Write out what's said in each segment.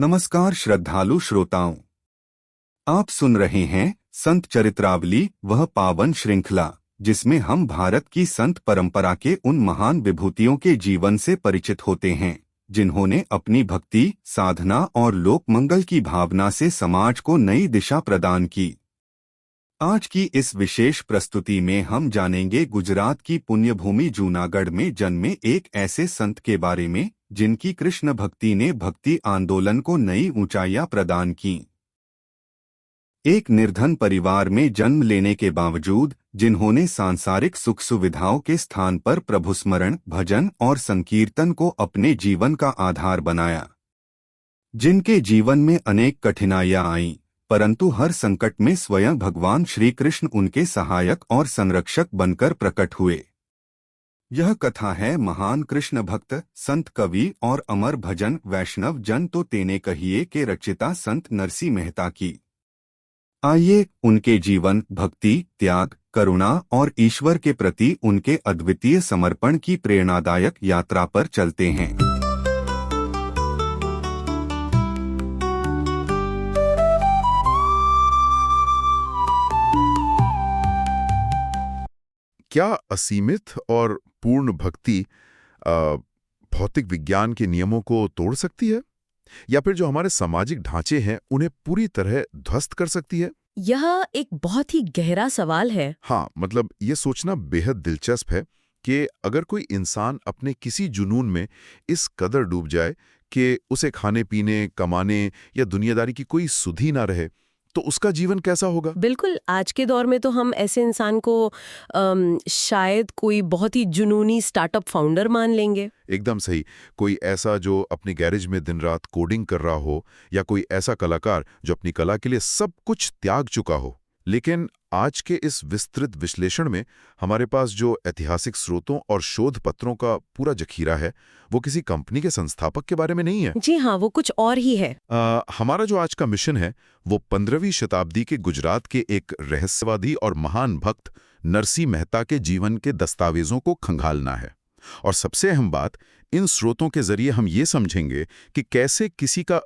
नमस्कार श्रद्धालु श्रोताओं, आप सुन रहे हैं संत चरित्रावली, वह पावन श्रृंखला जिसमें हम भारत की संत परंपरा के उन महान विभूतियों के जीवन से परिचित होते हैं जिन्होंने अपनी भक्ति, साधना और लोक मंगल की भावना से समाज को नई दिशा प्रदान की। आज की इस विशेष प्रस्तुति में हम जानेंगे गुजरात की पुण्यभूमि जूनागढ़ में जन्मे एक ऐसे संत के बारे में जिनकी कृष्ण भक्ति ने भक्ति आंदोलन को नई ऊंचाइयां प्रदान की। एक निर्धन परिवार में जन्म लेने के बावजूद जिन्होंने सांसारिक सुख सुविधाओं के स्थान पर प्रभुस्मरण, भजन और संकीर्तन को अपने जीवन का आधार बनाया। जिनके जीवन में अनेक कठिनाइयां आईं, परंतु हर संकट में स्वयं भगवान श्री कृष्ण उनके सहायक और संरक्षक बनकर प्रकट हुए। यह कथा है महान कृष्ण भक्त, संत कवि और अमर भजन वैष्णव जन तो तेने कहिए के रचिता संत नरसिंह मेहता की। आइए उनके जीवन, भक्ति, त्याग, करुणा और ईश्वर के प्रति उनके अद्वितीय समर्पण की प्रेरणादायक यात्रा पर चलते हैं। क्या असीमित और पूर्ण भक्ति भौतिक विज्ञान के नियमों को तोड़ सकती है, या फिर जो हमारे सामाजिक ढांचे हैं उन्हें पूरी तरह ध्वस्त कर सकती है? यह एक बहुत ही गहरा सवाल है। हाँ, मतलब ये सोचना बेहद दिलचस्प है कि अगर कोई इंसान अपने किसी जुनून में इस कदर डूब जाए कि उसे खाने पीने, कमाने या दुनियादारी की कोई सुधि ना रहे, तो उसका जीवन कैसा होगा? बिल्कुल, आज के दौर में तो हम ऐसे इंसान को शायद कोई बहुत ही जुनूनी स्टार्टअप फाउंडर मान लेंगे। एकदम सही। कोई ऐसा जो अपने गैरेज में दिन रात कोडिंग कर रहा हो, या कोई ऐसा कलाकार जो अपनी कला के लिए सब कुछ त्याग चुका हो। लेकिन आज के इस विस्तृत विश्लेषण में हमारे पास जो ऐतिहासिक स्रोतों और शोध पत्रों का पूरा जखीरा है, वो किसी कंपनी के संस्थापक के बारे में नहीं है। जी हाँ, वो कुछ और ही है। हमारा जो आज का मिशन है वो 15वीं शताब्दी के गुजरात के एक रहस्यवादी और महान भक्त नरसिंह मेहता के जीवन के दस्तावेजों को खंगालना है। और सबसे अहम बात, इन स्रोतों के जरिए हम ये समझेंगे कि कैसे किसी का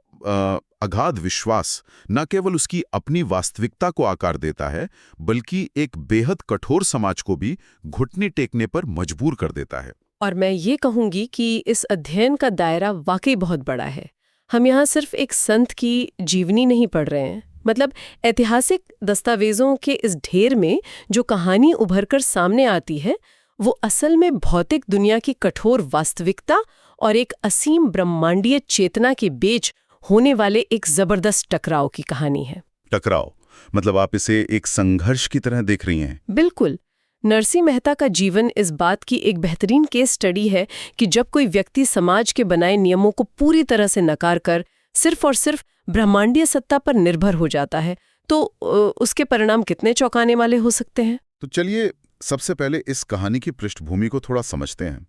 अगाध विश्वास न केवल उसकी अपनी वास्तविकता को आकार देता है, बल्कि एक बेहद कठोर समाज को भी घुटने टेकने पर मजबूर कर देता है। और मैं ये कहूंगी कि इस अध्ययन का दायरा वाकई बहुत बड़ा है। हम यहाँ सिर्फ एक संत की जीवनी नहीं पढ़ रहे हैं, मतलब ऐतिहासिक दस्तावेजों के इस ढेर में जो कहानी उभरकर सामने आती है, वो असल में भौतिक दुनिया की कठोर वास्तविकता और एक असीम ब्रह्मांडीय चेतना के बीच होने वाले एक जबरदस्त टकराव की कहानी है। टकराव मतलब आप इसे एक संघर्ष की तरह देख रही हैं? बिल्कुल। नरसिंह मेहता का जीवन इस बात की एक बेहतरीन केस स्टडी है कि जब कोई व्यक्ति समाज के बनाए नियमों को पूरी तरह से नकार कर सिर्फ और सिर्फ ब्रह्मांडीय सत्ता पर निर्भर हो जाता है, तो उसके परिणाम कितने चौंकाने वाले हो सकते हैं। तो चलिए सबसे पहले इस कहानी की पृष्ठभूमि को थोड़ा समझते हैं।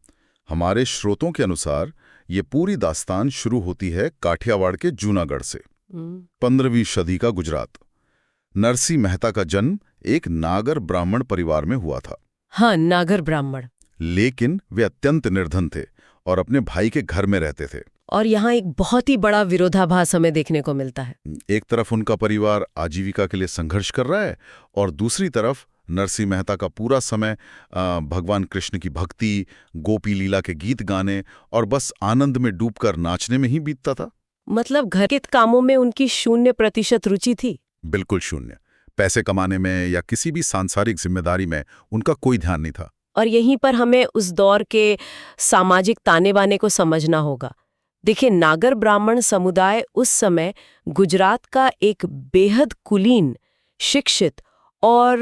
हमारे स्रोतों के अनुसार ये पूरी दास्तान शुरू होती है काठियावाड़ के जूनागढ़ से। 15वीं सदी का गुजरात। नरसिंह मेहता का जन्म एक नागर ब्राह्मण परिवार में हुआ था। हाँ, नागर ब्राह्मण। लेकिन वे अत्यंत निर्धन थे और अपने भाई के घर में रहते थे। और यहाँ एक बहुत ही बड़ा विरोधाभास हमें देखने को मिलता है। एक तरफ उनका परिवार आजीविका के लिए संघर्ष कर रहा है, और दूसरी तरफ नरसिंह मेहता का पूरा समय भगवान कृष्ण की भक्ति, गोपी लीला के गीत गाने और बस आनंद में डूबकर नाचने में ही बीतता था। मतलब घर के कामों में उनकी 0% रुचि थी। बिल्कुल शून्य। पैसे कमाने में या किसी भी सांसारिक जिम्मेदारी में उनका कोई ध्यान नहीं था। और यहीं पर हमें उस दौर के सामाजिक ताने बाने को समझना होगा। देखिए, नागर ब्राह्मण समुदाय उस समय गुजरात का एक बेहद कुलीन, शिक्षित और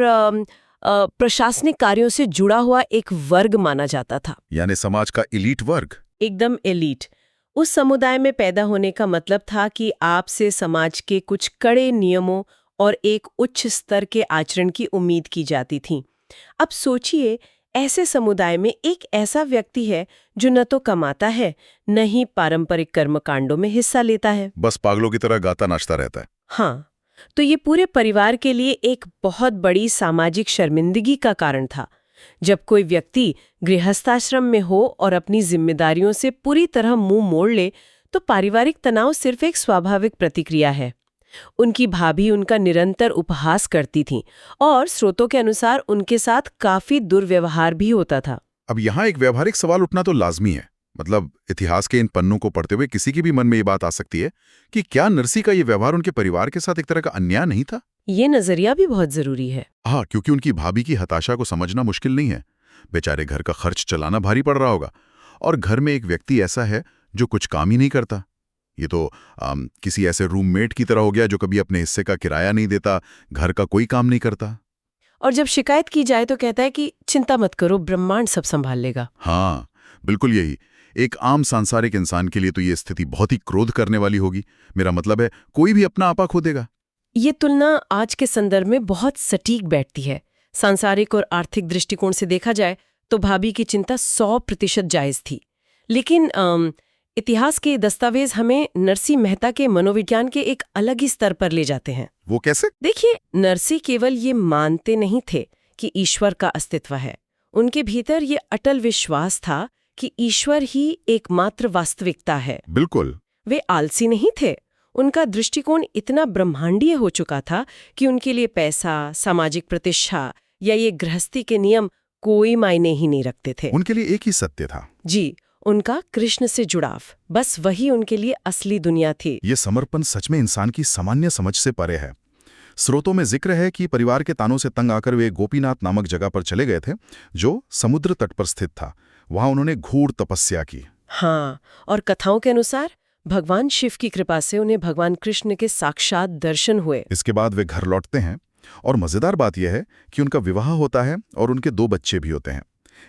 प्रशासनिक कार्यों से जुड़ा हुआ एक वर्ग माना जाता था। यानी समाज का एलीट वर्ग। एकदम एलीट। उस समुदाय में पैदा होने का मतलब था कि आपसे समाज के कुछ कड़े नियमों और एक उच्च स्तर के आचरण की उम्मीद की जाती थी। अब सोचिए, ऐसे समुदाय में एक ऐसा व्यक्ति है जो न तो कमाता है, न ही पारंपरिक कर्मकांडों में हिस्सा लेता है, बस पागलों की तरह गाता नाचता रहता है। हाँ, तो ये पूरे परिवार के लिए एक बहुत बड़ी सामाजिक शर्मिंदगी का कारण था। जब कोई व्यक्ति गृहस्थाश्रम में हो और अपनी जिम्मेदारियों से पूरी तरह मुंह मोड़ ले, तो पारिवारिक तनाव सिर्फ एक स्वाभाविक प्रतिक्रिया है। उनकी भाभी उनका निरंतर उपहास करती थीं और स्रोतों के अनुसार उनके साथ काफी दुर्व्यवहार भी होता था। अब यहाँ एक व्यावहारिक सवाल उठना तो लाजमी है। मतलब इतिहास के इन पन्नों को पढ़ते हुए किसी के भी मन में ये बात आ सकती है कि क्या नरसी का ये व्यवहार उनके परिवार के साथ एक तरह का अन्याय नहीं था? ये नजरिया भी बहुत जरूरी है। हाँ, क्योंकि उनकी भाभी की हताशा को समझना मुश्किल नहीं है। बेचारे घर का खर्च चलाना भारी पड़ रहा होगा और घर में एक व्यक्ति ऐसा है जो कुछ काम ही नहीं करता। ये तो किसी ऐसे रूममेट की तरह हो गया जो कभी अपने हिस्से का किराया नहीं देता, घर का कोई काम नहीं करता। और जब शिकायत की जाए तो कहता है कि चिंता मत करो, ब्रह्मांड सब संभाल लेगा। हाँ, बिल्कुल यही। एक आम सांसारिक इंसान के लिए तो ये स्थिति बहुत ही क्रोध करने वाली होगी। मेरा मतलब है, कोई भी अपना आपा खो देगा। ये तुलना आज के संदर्भ में बहुत सटीक बैठती है। सांसारिक और आर्थिक दृष्टिकोण से देखा जाए तो भाभी की चिंता 100% जायज थी। लेकिन इतिहास के दस्तावेज हमें नरसी मेहता के मनोविज्ञान के एक अलग ही स्तर पर ले जाते हैं। वो कैसे? देखिए, नरसी केवल ये मानते नहीं थे कि ईश्वर का अस्तित्व है। उनके भीतर ये अटल विश्वास था कि ईश्वर ही एकमात्र वास्तविकता है। बिल्कुल। वे आलसी नहीं थे। उनका दृष्टिकोण इतना ब्रह्मांडीय हो चुका था कि उनके लिए पैसा, सामाजिक प्रतिष्ठा या ये गृहस्थी के नियम कोई मायने ही नहीं रखते थे। उनके लिए एक ही सत्य था। जी, उनका कृष्ण से जुड़ाव, बस वही उनके लिए असली दुनिया थी। ये समर्पण सच में इंसान की सामान्य समझ से परे है। स्रोतों में जिक्र है कि परिवार के तानों से तंग आकर वे गोपीनाथ नामक जगह पर चले गए थे, जो समुद्र तट पर स्थित था। वहां उन्होंने घोर तपस्या की। हाँ, और कथाओं के अनुसार भगवान शिव की कृपा से उन्हें भगवान कृष्ण के साक्षात दर्शन हुए। इसके बाद वे घर लौटते हैं और मजेदार बात यह है कि उनका विवाह होता है और उनके 2 बच्चे भी होते हैं,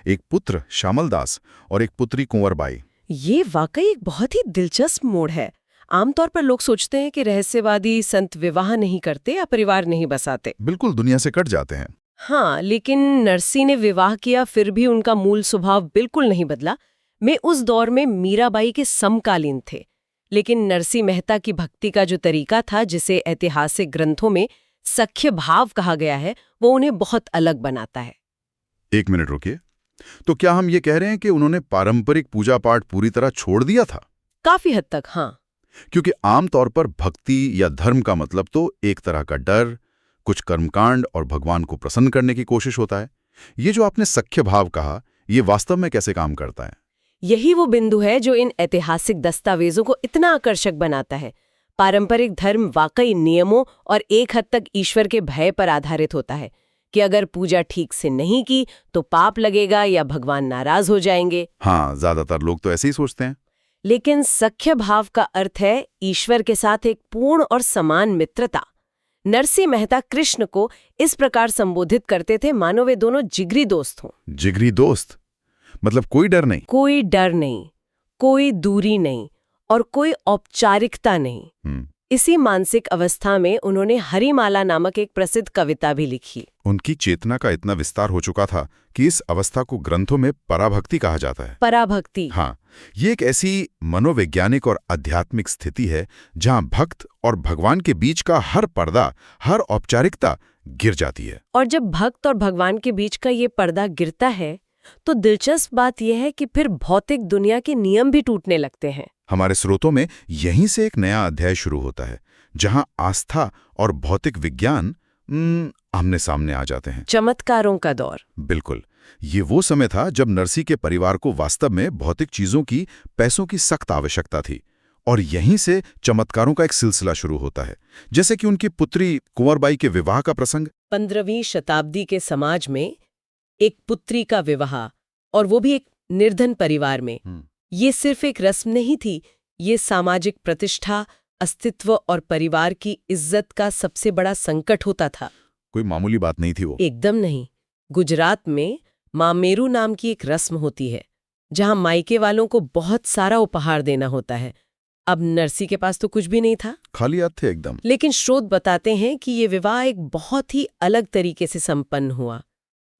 एक पुत्र श्यामल दास और एक पुत्री कुंवरबाई। ये वाकई एक बहुत ही दिलचस्प मोड़ है। आमतौर पर लोग सोचते हैं कि रहस्यवादी संत विवाह नहीं करते या परिवार नहीं बसाते, बिल्कुल दुनिया से कट जाते हैं। हाँ, लेकिन नरसी ने विवाह किया, फिर भी उनका मूल स्वभाव बिल्कुल नहीं बदला। वे उस दौर में मीराबाई के समकालीन थे, लेकिन नरसी मेहता की भक्ति का जो तरीका था, जिसे ऐतिहासिक ग्रंथों में सख्य भाव कहा गया है, वो उन्हें बहुत अलग बनाता है। 1 मिनट रुकिए, तो क्या हम ये कह रहे हैं कि उन्होंने पारंपरिक पूजा पाठ पूरी तरह छोड़ दिया था? काफी हद तक हाँ। क्योंकि आमतौर पर भक्ति या धर्म का मतलब तो एक तरह का डर, कुछ कर्मकांड और भगवान को प्रसन्न करने की कोशिश होता है। ये जो आपने सख्य भाव कहा, ये वास्तव में कैसे काम करता है? यही वो बिंदु है जो इन ऐतिहासिक दस्तावेजों को इतना आकर्षक बनाता है। पारंपरिक धर्म वाकई नियमों और एक हद तक ईश्वर के भय पर आधारित होता है कि अगर पूजा ठीक से नहीं की तो पाप लगेगा या भगवान नाराज हो जाएंगे। हाँ, ज्यादातर लोग तो ऐसे ही सोचते हैं। लेकिन सख्य भाव का अर्थ है ईश्वर के साथ एक पूर्ण और समान मित्रता। नरसी मेहता कृष्ण को इस प्रकार संबोधित करते थे मानो वे दोनों जिगरी दोस्त हों। जिगरी दोस्त मतलब कोई डर नहीं? कोई डर नहीं, कोई दूरी नहीं और कोई औपचारिकता नहीं। इसी मानसिक अवस्था में उन्होंने हरिमाला नामक एक प्रसिद्ध कविता भी लिखी। उनकी चेतना का इतना विस्तार हो चुका था कि इस अवस्था को ग्रंथों में पराभक्ति कहा जाता है। पराभक्ति, हाँ, ये एक ऐसी मनोवैज्ञानिक और आध्यात्मिक स्थिति है जहां भक्त और भगवान के बीच का हर पर्दा, हर औपचारिकता गिर जाती है। और जब भक्त और भगवान के बीच का ये पर्दा गिरता है तो दिलचस्प बात यह है कि फिर भौतिक दुनिया के नियम भी टूटने लगते हैं। हमारे स्रोतों में यहीं से एक नया अध्याय शुरू होता है जहां आस्था और भौतिक विज्ञान आमने सामने आ जाते हैं। चमत्कारों का दौर। बिल्कुल, ये वो समय था जब नरसी के परिवार को वास्तव में भौतिक चीजों की, पैसों की सख्त आवश्यकता थी और यहीं से चमत्कारों का एक सिलसिला शुरू होता है, जैसे कि उनकी पुत्री कुंवरबाई के विवाह का प्रसंग। 15वीं शताब्दी के समाज में एक पुत्री का विवाह, और वो भी एक निर्धन परिवार में, ये सिर्फ एक रस्म नहीं थी, ये सामाजिक प्रतिष्ठा, अस्तित्व और परिवार की इज्जत का सबसे बड़ा संकट होता था। कोई मामूली बात नहीं थी वो। एकदम नहीं। गुजरात में मामेरू नाम की एक रस्म होती है जहां मायके वालों को बहुत सारा उपहार देना होता है। अब नरसी के पास तो कुछ भी नहीं था, खाली हाथ थे एकदम। लेकिन स्रोत बताते हैं कि ये विवाह एक बहुत ही अलग तरीके से संपन्न हुआ।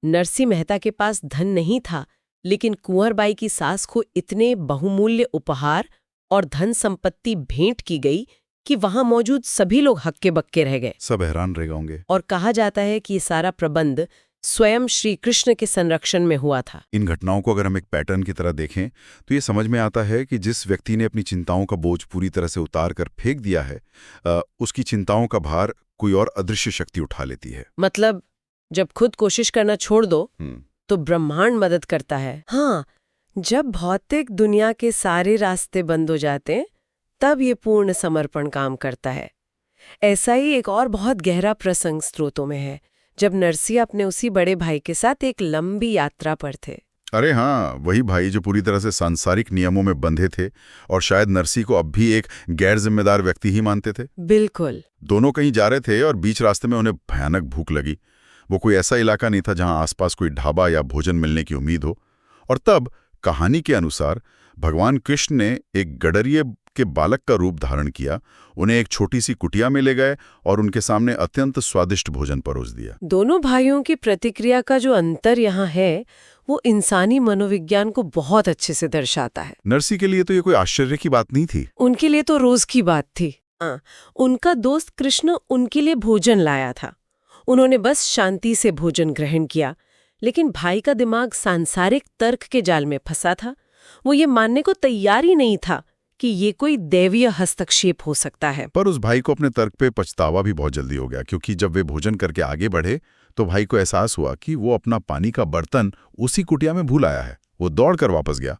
नरसी मेहता के पास धन नहीं था, लेकिन कुंवरबाई की सास को इतने बहुमूल्य उपहार और धन संपत्ति भेंट की गई कि वहां मौजूद सभी लोग हक्के बक्के रह गए। सब हैरान रह गए होंगे। और कहा जाता है कि ये सारा प्रबंध स्वयं श्री कृष्ण के संरक्षण में हुआ था। इन घटनाओं को अगर हम एक पैटर्न की तरह देखें तो ये समझ में आता है कि जिस व्यक्ति ने अपनी चिंताओं का बोझ पूरी तरह से उतार कर फेंक दिया है, उसकी चिंताओं का भार कोई और अदृश्य शक्ति उठा लेती है। मतलब जब खुद कोशिश करना छोड़ दो तो ब्रह्मांड मदद करता है। हाँ, जब भौतिक दुनिया के सारे रास्ते बंद हो जाते हैं तब ये पूर्ण समर्पण काम करता है। ऐसा ही एक और बहुत गहरा प्रसंग स्रोतों में है, जब नरसिंह अपने उसी बड़े भाई के साथ एक लंबी यात्रा पर थे। अरे हाँ, वही भाई जो पूरी तरह से सांसारिक नियमों में बंधे थे और शायद नरसिंह को अब भी एक गैर जिम्मेदार व्यक्ति ही मानते थे। बिल्कुल। दोनों कहीं जा रहे थे और बीच रास्ते में उन्हें भयानक भूख लगी। वो कोई ऐसा इलाका नहीं था जहां आसपास कोई ढाबा या भोजन मिलने की उम्मीद हो। और तब कहानी के अनुसार भगवान कृष्ण ने एक गडरिये के बालक का रूप धारण किया, उन्हें एक छोटी सी कुटिया में ले गए और उनके सामने अत्यंत स्वादिष्ट भोजन परोस दिया। दोनों भाइयों की प्रतिक्रिया का जो अंतर यहाँ है वो इंसानी मनोविज्ञान को बहुत अच्छे से दर्शाता है। नरसिंह के लिए तो ये कोई आश्चर्य की बात नहीं थी, उनके लिए तो रोज की बात थी। उनका दोस्त कृष्ण उनके लिए भोजन लाया था, उन्होंने बस शांति से भोजन ग्रहण किया। लेकिन भाई का दिमाग सांसारिक तर्क के जाल में फंसा था। वो ये मानने को तैयार ही नहीं था कि ये कोई दैवीय हस्तक्षेप हो सकता है। पर उस भाई को अपने तर्क पे पछतावा भी बहुत जल्दी हो गया, क्योंकि जब वे भोजन करके आगे बढ़े तो भाई को एहसास हुआ कि वो अपना पानी का बर्तन उसी कुटिया में भूल आया है। वो दौड़कर वापस गया,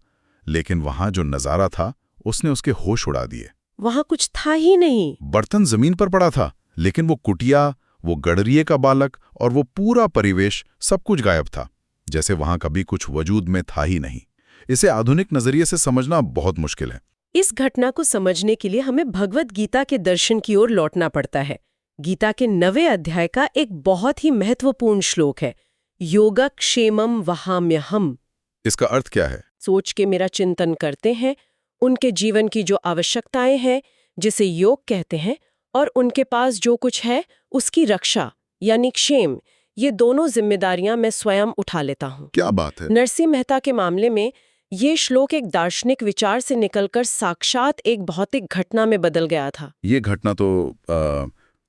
लेकिन वहां जो नजारा था उसने उसके होश उड़ा दिए। वहां कुछ था ही नहीं। बर्तन जमीन पर पड़ा था, लेकिन वो कुटिया, वो गडरिये का बालक और वो पूरा परिवेश, सब कुछ गायब था, जैसे वहां कभी कुछ वजूद में था ही नहीं। इसे आधुनिक नजरिए से समझना बहुत मुश्किल है। इस घटना को समझने के लिए हमें भगवत गीता के दर्शन की ओर लौटना पड़ता है। गीता के 9वें अध्याय का एक बहुत ही महत्वपूर्ण श्लोक है, योगक्षेमम वहाम्यहम्। इसका अर्थ क्या है? सोच के मेरा चिंतन करते हैं, उनके जीवन की जो आवश्यकताएं हैं जिसे योग कहते हैं, और उनके पास जो कुछ है उसकी रक्षा यानी क्षेम, ये दोनों जिम्मेदारियां मैं स्वयं उठा लेता हूँ। क्या बात है। नरसिंह मेहता के मामले में ये श्लोक एक दार्शनिक विचार से निकलकर साक्षात एक भौतिक घटना में बदल गया था। ये घटना तो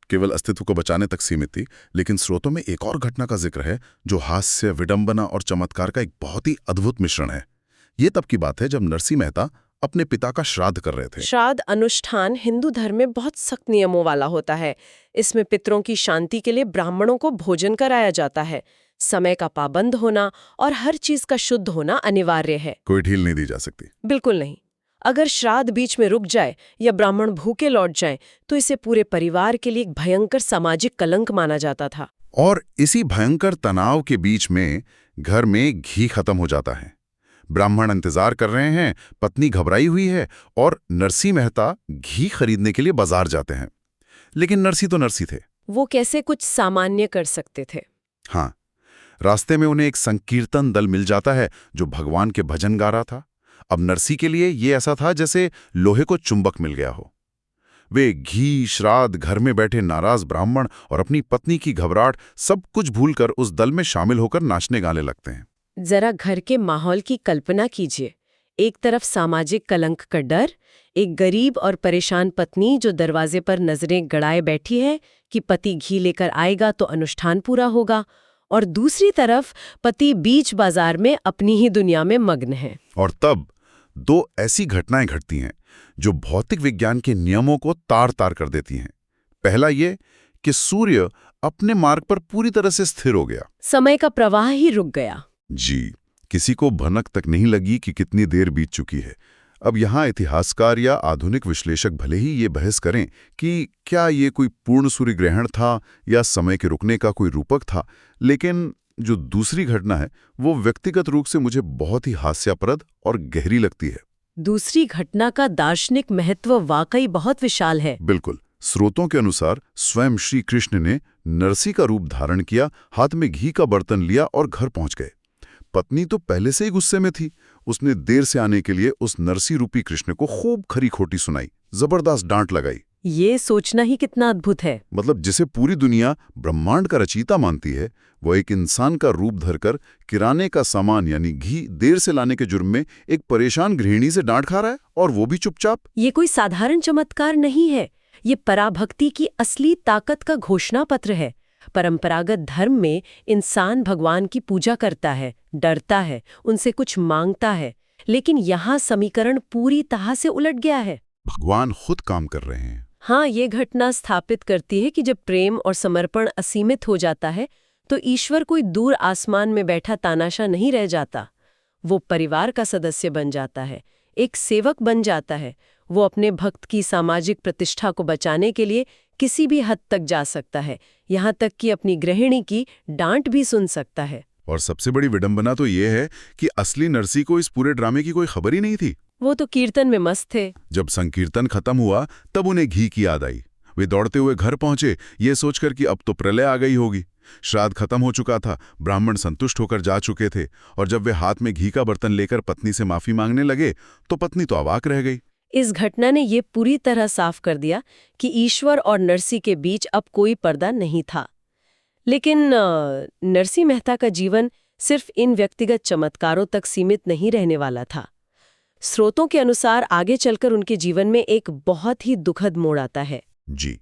केवल अस्तित्व को बचाने तक सीमित थी, लेकिन स्रोतों में एक और घटना का जिक्र है जो हास्य, विडंबना और चमत्कार का एक बहुत ही अद्भुत मिश्रण है। ये तब की बात है जब नरसिंह मेहता अपने पिता का श्राद्ध कर रहे थे। श्राद्ध अनुष्ठान हिंदू धर्म में बहुत सख्त नियमों वाला होता है। इसमें पितरों की शांति के लिए ब्राह्मणों को भोजन कराया जाता है। समय का पाबंद होना और हर चीज का शुद्ध होना अनिवार्य है। कोई ढील नहीं दी जा सकती। बिल्कुल नहीं। अगर श्राद्ध बीच में रुक जाए या ब्राह्मण भूखे लौट जाए तो इसे पूरे परिवार के लिए एक भयंकर सामाजिक कलंक माना जाता था। और इसी भयंकर तनाव के बीच में घर में घी खत्म हो जाता है। ब्राह्मण इंतजार कर रहे हैं, पत्नी घबराई हुई है और नरसिंह मेहता घी खरीदने के लिए बाजार जाते हैं। लेकिन नरसिंह तो नरसिंह थे, वो कैसे कुछ सामान्य कर सकते थे? हाँ, रास्ते में उन्हें एक संकीर्तन दल मिल जाता है जो भगवान के भजन गा रहा था। अब नरसिंह के लिए ये ऐसा था जैसे लोहे को चुंबक मिल गया हो। वे घी, श्राद्ध, घर में बैठे नाराज ब्राह्मण और अपनी पत्नी की घबराहट सब कुछ भूलकर उस दल में शामिल होकर नाचने गाने लगते हैं। जरा घर के माहौल की कल्पना कीजिए। एक तरफ सामाजिक कलंक का डर, एक गरीब और परेशान पत्नी जो दरवाजे पर नजरें गड़ाए बैठी है कि पति घी लेकर आएगा तो अनुष्ठान पूरा होगा, और दूसरी तरफ पति बीच बाजार में अपनी ही दुनिया में मग्न है। और तब दो ऐसी घटनाएं घटती हैं जो भौतिक विज्ञान के नियमों को तार-तार कर देती हैं। पहला ये कि सूर्य अपने मार्ग पर पूरी तरह से स्थिर हो गया। समय का प्रवाह ही रुक गया। जी, किसी को भनक तक नहीं लगी कि कितनी देर बीत चुकी है। अब यहाँ इतिहासकार या आधुनिक विश्लेषक भले ही ये बहस करें कि क्या ये कोई पूर्ण सूर्य ग्रहण था या समय के रुकने का कोई रूपक था, लेकिन जो दूसरी घटना है वो व्यक्तिगत रूप से मुझे बहुत ही हास्यास्पद और गहरी लगती है। दूसरी घटना का दार्शनिक महत्व वाकई बहुत विशाल है। बिल्कुल। स्रोतों के अनुसार स्वयं श्री कृष्ण ने नरसिंह का रूप धारण किया, हाथ में घी का बर्तन लिया और घर पहुंच गए। पत्नी तो पहले से ही गुस्से में थी। उसने देर से आने के लिए उस नरसिंह रूपी कृष्ण को खूब खरी खोटी सुनाई, जबरदस्त डांट लगाई। ये सोचना ही कितना अद्भुत है। मतलब जिसे पूरी दुनिया ब्रह्मांड का रचयिता मानती है, वो एक इंसान का रूप धरकर किराने का सामान यानी घी देर से लाने के जुर्म में एक परेशान गृहिणी से डांट खा रहा है, और वो भी चुपचाप। ये कोई साधारण चमत्कार नहीं है, ये पराभक्ति की असली ताकत का घोषणा पत्र है। परंपरागत धर्म में इंसान भगवान की पूजा करता है, डरता है, उनसे कुछ मांगता है, लेकिन यहाँ समीकरण पूरी तरह से उलट गया है। भगवान खुद काम कर रहे हैं। हाँ, ये घटना स्थापित करती है कि जब प्रेम और समर्पण असीमित हो जाता है तो ईश्वर कोई दूर आसमान में बैठा तानाशाह नहीं रह जाता। वो परिवार का सदस्य बन जाता है, एक सेवक बन जाता है। वो अपने भक्त की सामाजिक प्रतिष्ठा को बचाने के लिए किसी भी हद तक जा सकता है, यहाँ तक कि अपनी गृहिणी की डांट भी सुन सकता है। और सबसे बड़ी विडंबना तो ये है कि असली नरसी को इस पूरे ड्रामे की कोई खबर ही नहीं थी। वो तो कीर्तन में मस्त थे। जब संकीर्तन खत्म हुआ तब उन्हें घी की याद आई। वे दौड़ते हुए घर पहुंचे, ये सोचकर कि अब तो प्रलय आ गई होगी। श्राद्ध खत्म हो चुका था, ब्राह्मण संतुष्ट होकर जा चुके थे, और जब वे हाथ में घी का बर्तन लेकर पत्नी से माफी मांगने लगे तो पत्नी तो अवाक रह गई। इस घटना ने ये पूरी तरह साफ कर दिया कि ईश्वर और नरसी के बीच अब कोई पर्दा नहीं था। लेकिन नरसी मेहता का जीवन सिर्फ इन व्यक्तिगत चमत्कारों तक सीमित नहीं रहने वाला था। स्रोतों के अनुसार आगे चलकर उनके जीवन में एक बहुत ही दुखद मोड़ आता है। जी,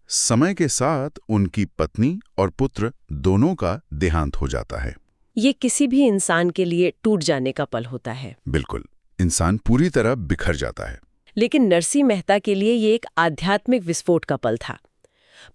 समय के साथ उनकी पत्नी और पुत्र दोनों का देहांत हो जाता है। ये किसी भी इंसान के लिए टूट जाने का पल होता है। बिल्कुल, इंसान पूरी तरह बिखर जाता है। लेकिन नरसी मेहता के लिए ये एक आध्यात्मिक विस्फोट का पल था।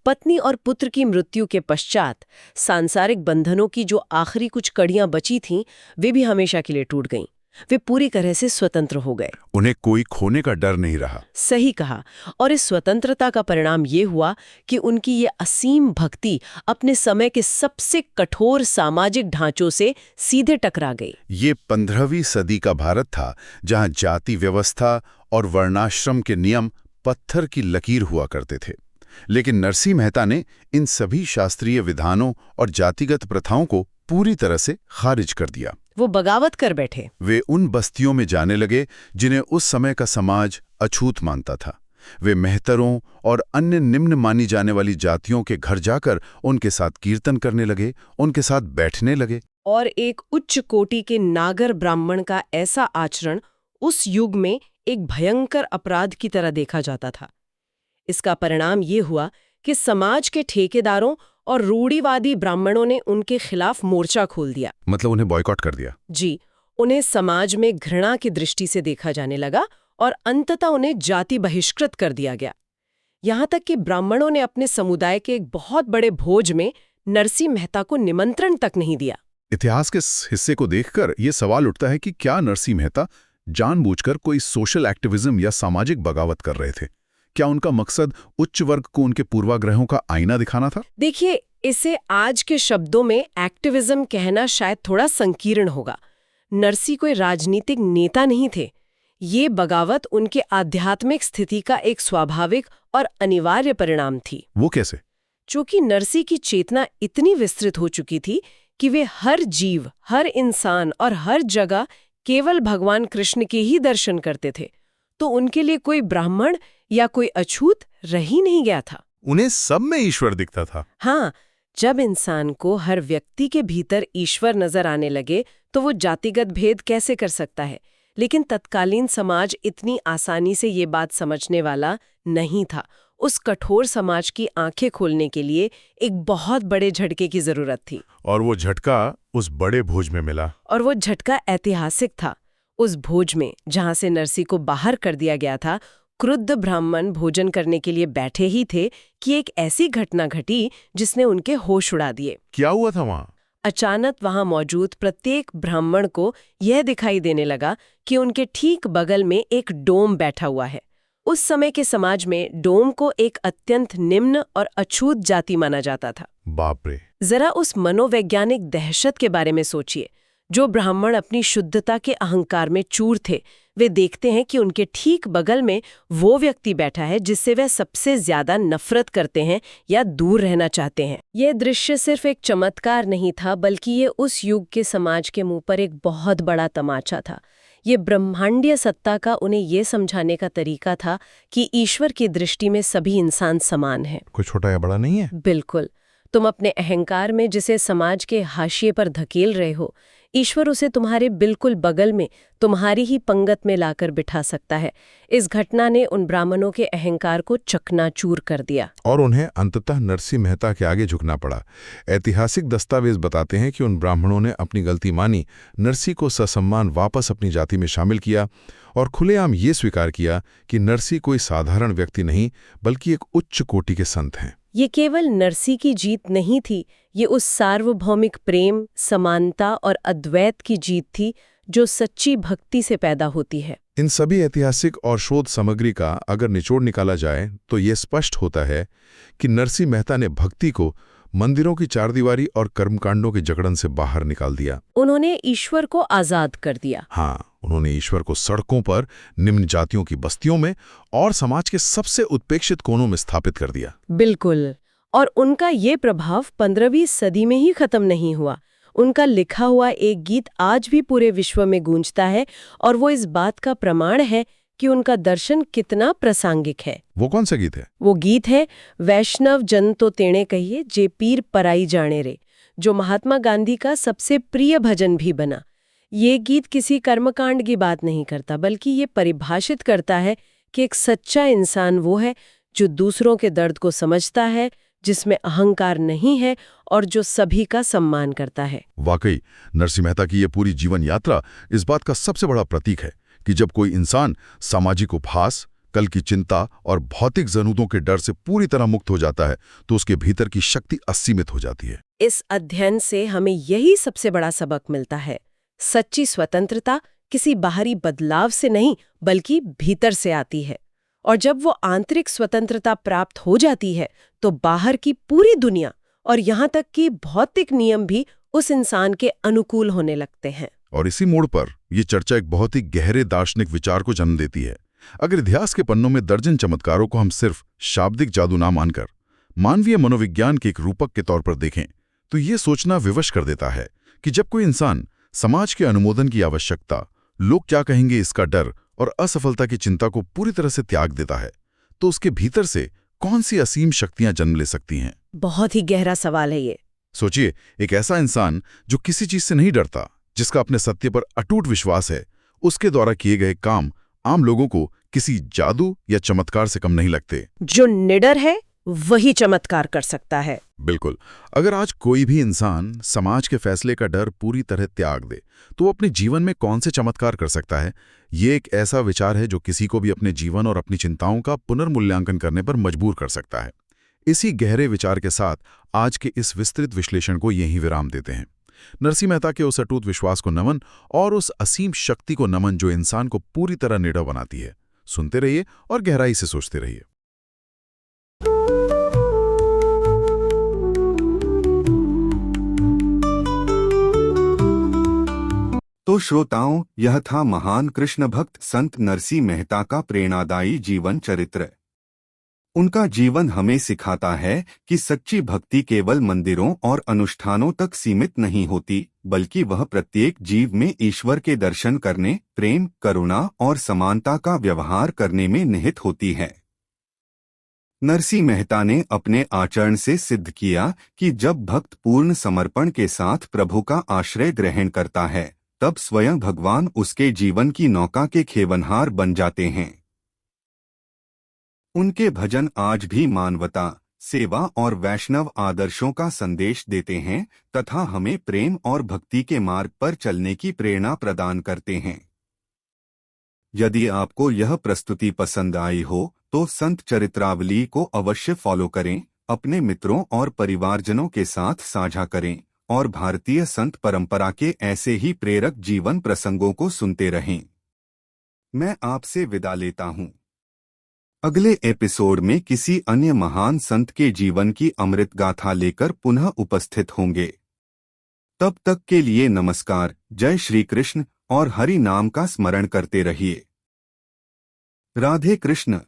पत्नी और पुत्र की मृत्यु के पश्चात सांसारिक बंधनों की जो आखिरी कुछ कड़ियां बची थीं, वे भी हमेशा के लिए टूट गईं। वे पूरी तरह से स्वतंत्र हो गए। उन्हें कोई खोने का डर नहीं रहा। सही कहा। और इस स्वतंत्रता का परिणाम ये हुआ कि उनकी ये असीम भक्ति अपने समय के सबसे कठोर सामाजिक ढांचों से सीधे टकरा गई। ये 15वीं सदी का भारत था, जहां जाति व्यवस्था और वर्णाश्रम के नियम पत्थर की लकीर हुआ करते थे। लेकिन नरसी मेहता ने इन सभी शास्त्रीय विधानों और जातिगत प्रथाओं को पूरी तरह से खारिज कर दिया। वो बगावत कर बैठे। वे उन बस्तियों में जाने लगे जिन्हें उस समय का समाज अछूत मानता था। वे मेहतरों और अन्य निम्न मानी जाने वाली जातियों के घर जाकर उनके साथ कीर्तन करने लगे, उनके साथ बैठने लगे। और एक उच्च कोटि के नागर ब्राह्मण का ऐसा आचरण उस युग में एक भयंकर अपराध की तरह देखा जाता था। इसका परिणाम ये हुआ कि समाज के ठेकेदारों और रूढ़िवादी ब्राह्मणों ने उनके खिलाफ मोर्चा खोल दिया। मतलब उन्हें बॉयकॉट कर दिया। जी, उन्हें समाज में घृणा की दृष्टि से देखा जाने लगा और अंततः उन्हें जाति बहिष्कृत कर दिया गया। यहाँ तक कि ब्राह्मणों ने अपने समुदाय के एक बहुत बड़े भोज में नरसी मेहता को निमंत्रण तक नहीं दिया। इतिहास के इस हिस्से को देखकर यह सवाल उठता है कि क्या नरसी मेहता जानबूझकर कोई सोशल एक्टिविज्म या सामाजिक बगावत कर रहे थे? क्या उनका मकसद उच्च वर्ग को उनके पूर्वाग्रहों का आईना दिखाना था? देखिए, इसे आज के शब्दों में एक्टिविज्म कहना शायद थोड़ा संकीर्ण होगा। नरसी कोई राजनीतिक नेता नहीं थे। ये बगावत उनके आध्यात्मिक स्थिति का एक स्वाभाविक और अनिवार्य परिणाम थी। वो कैसे? चूंकि नरसी की चेतना इतनी विस्तृत हो चुकी थी कि वे हर जीव, हर इंसान और हर जगह केवल भगवान कृष्ण के ही दर्शन करते थे, तो उनके लिए कोई ब्राह्मण या कोई अछूत रह ही नहीं गया था। उन्हें सब में ईश्वर दिखता था। हाँ, जब इंसान को हर व्यक्ति के भीतर ईश्वर नजर आने लगे तो वो जातिगत भेद कैसे कर सकता है? लेकिन तत्कालीन समाज इतनी आसानी से ये बात समझने वाला नहीं था। उस कठोर समाज की आंखें खोलने के लिए एक बहुत बड़े झटके की जरूरत थी। और वो झटका उस बड़े भोज में मिला। और वो झटका ऐतिहासिक था। उस भोज में, जहां से नरसी को बाहर कर दिया गया था, क्रुद्ध ब्राह्मण भोजन करने के लिए बैठे ही थे कि एक ऐसी घटना घटी जिसने उनके होश उड़ा दिए। क्या हुआ था वहां? अचानक वहां मौजूद प्रत्येक ब्राह्मण को यह दिखाई देने लगा कि उनके ठीक बगल में एक डोम बैठा हुआ है। उस समय के समाज में डोम को एक अत्यंत निम्न और अछूत जाति माना जाता था। बाप रे! जरा उस मनोवैज्ञानिक दहशत के बारे में सोचिए। जो ब्राह्मण अपनी शुद्धता के अहंकार में चूर थे, वे देखते हैं कि उनके ठीक बगल में वो व्यक्ति बैठा है जिससे वे सबसे ज्यादा नफरत करते हैं या दूर रहना चाहते हैं। ये दृश्य सिर्फ एक चमत्कार नहीं था, बल्कि ये उस युग के समाज के मुंह पर एक बहुत बड़ा तमाचा था। ये ब्रह्मांडीय सत्ता का उन्हें ये समझाने का तरीका था कि ईश्वर की दृष्टि में सभी इंसान समान हैं। कोई छोटा या बड़ा नहीं है। बिल्कुल। तुम अपने अहंकार में जिसे समाज के हाशिए पर धकेल रहे हो ईश्वर उसे तुम्हारे बिल्कुल बगल में, तुम्हारी ही पंगत में लाकर बिठा सकता है। इस घटना ने उन ब्राह्मणों के अहंकार को चकनाचूर कर दिया और उन्हें अंततः नरसिंह मेहता के आगे झुकना पड़ा। ऐतिहासिक दस्तावेज बताते हैं कि उन ब्राह्मणों ने अपनी गलती मानी, नरसिंह को ससम्मान वापस अपनी जाति में शामिल किया और खुलेआम ये स्वीकार किया कि नरसिंह कोई साधारण व्यक्ति नहीं बल्कि एक उच्च कोटि के संत हैं। ये केवल नरसिंह की जीत नहीं थी, ये उस सार्वभौमिक प्रेम, समानता और अद्वैत की जीत थी जो सच्ची भक्ति से पैदा होती है। इन सभी ऐतिहासिक और शोध सामग्री का अगर निचोड़ निकाला जाए तो ये स्पष्ट होता है कि नरसिंह मेहता ने भक्ति को मंदिरों की चारदीवारी और कर्मकांडों के जकड़न से बाहर निकाल दिया। उन्होंने ईश्वर को आजाद कर दिया। हाँ, उन्होंने ईश्वर को सड़कों पर, निम्न जातियों की बस्तियों में और समाज के सबसे उत्पेक्षित कोनों में स्थापित कर दिया। बिल्कुल। और उनका ये प्रभाव 15वीं सदी में ही खत्म नहीं हुआ। उनका लिखा हुआ एक गीत आज भी पूरे विश्व में गूंजता है और वो इस बात का प्रमाण है कि उनका दर्शन कितना प्रासंगिक है। वो कौन सा गीत है? वो गीत है वैष्णव जन तो तेणे कहिए जे पीर पराई जाने रे, जो महात्मा गांधी का सबसे प्रिय भजन भी बना। ये गीत किसी कर्मकांड की बात नहीं करता, बल्कि ये परिभाषित करता है कि एक सच्चा इंसान वो है जो दूसरों के दर्द को समझता है, जिसमें अहंकार नहीं है और जो सभी का सम्मान करता है। वाकई नरसिंह मेहता की ये पूरी जीवन यात्रा इस बात का सबसे बड़ा प्रतीक है कि जब कोई इंसान सामाजिक उपहास, कल की चिंता और भौतिक जरूरतों के डर से पूरी तरह मुक्त हो जाता है तो उसके भीतर की शक्ति असीमित हो जाती है। इस अध्ययन से हमें यही सबसे बड़ा सबक मिलता है। सच्ची स्वतंत्रता किसी बाहरी बदलाव से नहीं बल्कि भीतर से आती है, और जब वो आंतरिक स्वतंत्रता प्राप्त हो जाती है तो बाहर की पूरी दुनिया और यहाँ तक कि भौतिक नियम भी उस इंसान के अनुकूल होने लगते हैं। और इसी मोड़ पर यह चर्चा एक बहुत ही गहरे दार्शनिक विचार को जन्म देती है। अगर इतिहास के पन्नों में दर्जन चमत्कारों को हम सिर्फ शाब्दिक जादू ना मानकर मानवीय मनोविज्ञान के एक रूपक के तौर पर देखें तो ये सोचना विवश कर देता है कि जब कोई इंसान समाज के अनुमोदन की आवश्यकता, लोग क्या कहेंगे इसका डर और असफलता की चिंता को पूरी तरह से त्याग देता है तो उसके भीतर से कौन सी असीम शक्तियां जन्म ले सकती हैं? बहुत ही गहरा सवाल है ये। सोचिए, एक ऐसा इंसान जो किसी चीज से नहीं डरता, जिसका अपने सत्य पर अटूट विश्वास है, उसके द्वारा किए गए काम आम लोगों को किसी जादू या चमत्कार से कम नहीं लगते। जो निडर है वही चमत्कार कर सकता है। बिल्कुल। अगर आज कोई भी इंसान समाज के फैसले का डर पूरी तरह त्याग दे तो वो अपने जीवन में कौन से चमत्कार कर सकता है? ये एक ऐसा विचार है जो किसी को भी अपने जीवन और अपनी चिंताओं का पुनर्मूल्यांकन करने पर मजबूर कर सकता है। इसी गहरे विचार के साथ आज के इस विस्तृत विश्लेषण को यहीं विराम देते हैं। नरसिंह मेहता के उस अटूट विश्वास को नमन और उस असीम शक्ति को नमन जो इंसान को पूरी तरह निडर बनाती है। सुनते रहिए और गहराई से सोचते रहिए। तो श्रोताओं, यह था महान कृष्ण भक्त संत नरसिंह मेहता का प्रेरणादायी जीवन चरित्र। उनका जीवन हमें सिखाता है कि सच्ची भक्ति केवल मंदिरों और अनुष्ठानों तक सीमित नहीं होती, बल्कि वह प्रत्येक जीव में ईश्वर के दर्शन करने, प्रेम, करुणा और समानता का व्यवहार करने में निहित होती है। नरसिंह मेहता ने अपने आचरण से सिद्ध किया कि जब भक्त पूर्ण समर्पण के साथ प्रभु का आश्रय ग्रहण करता है, तब स्वयं भगवान उसके जीवन की नौका के खेवनहार बन जाते हैं। उनके भजन आज भी मानवता, सेवा और वैष्णव आदर्शों का संदेश देते हैं तथा हमें प्रेम और भक्ति के मार्ग पर चलने की प्रेरणा प्रदान करते हैं। यदि आपको यह प्रस्तुति पसंद आई हो तो संत चरित्रावली को अवश्य फॉलो करें, अपने मित्रों और परिवारजनों के साथ साझा करें और भारतीय संत परंपरा के ऐसे ही प्रेरक जीवन प्रसंगों को सुनते रहें। मैं आपसे विदा लेता हूँ। अगले एपिसोड में किसी अन्य महान संत के जीवन की अमृत गाथा लेकर पुनः उपस्थित होंगे। तब तक के लिए नमस्कार, जय श्री कृष्ण और हरि नाम का स्मरण करते रहिए। राधे कृष्ण।